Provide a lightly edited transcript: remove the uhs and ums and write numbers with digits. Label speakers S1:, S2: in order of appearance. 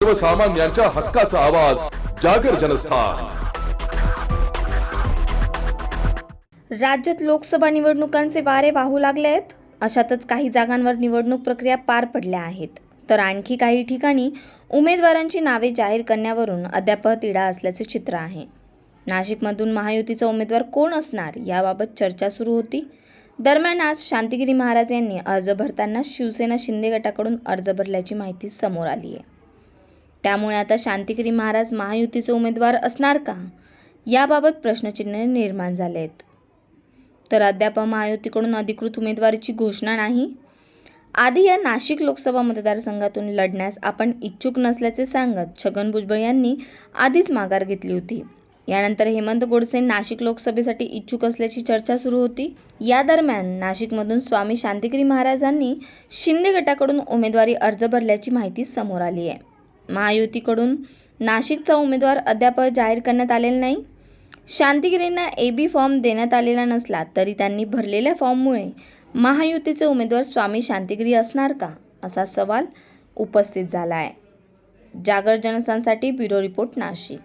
S1: सर्वसामान्यांच्या हक्काचा आवाज जागर जनस्थान।
S2: राज्यात लोकसभा निवडणुकांचे वारे वाहू लागले आहेत। अशातच काही जागांवर निवडणूक प्रक्रिया पार पडल्या आहेत, तर आणखी काही ठिकाणी उमेदवारांची नावे जाहीर करण्यावरून अद्याप तिढा असल्याचे चित्र आहे। नाशिकमधून महायुतीचा उमेदवार कोण असणार याबाबत चर्चा सुरू होती। दरम्यान आज शांतिगिरी महाराज यांनी अर्ज भरताना शिवसेना शिंदे गटाकडून अर्ज भरल्याची माहिती समोर आली आहे। त्यामुळे आता शांतिगिरी महाराज महायुतीचे उमेदवार असणार का याबाबत प्रश्नचिन्ह निर्माण झाले आहेत। तर अद्याप महायुतीकडून अधिकृत उमेदवारीची घोषणा नाही। आधी या नाशिक लोकसभा मतदारसंघातून लढण्यास आपण इच्छुक नसल्याचे सांगत छगन भुजबळ यांनी आधीच माघार घेतली होती। यानंतर हेमंत गोडसे नाशिक लोकसभेसाठी इच्छुक असल्याची चर्चा सुरू होती। या दरम्यान नाशिकमधून स्वामी शांतिगिरी महाराजांनी शिंदे गटाकडून उमेदवारी अर्ज भरल्याची माहिती समोर आली आहे। महायुतीकडून नाशिकचा उमेदवार अद्याप जाहीर करण्यात आलेला नाही। शांतिगिरींना AB फॉर्म देण्यात आलेला नसला तरी त्यांनी भरलेल्या फॉर्ममुळे महायुतीचे उमेदवार स्वामी शांतिगिरी असणार का असा सवाल उपस्थित झाला आहे। जागर जनस्थानसाठी ब्युरो रिपोर्ट नाशिक।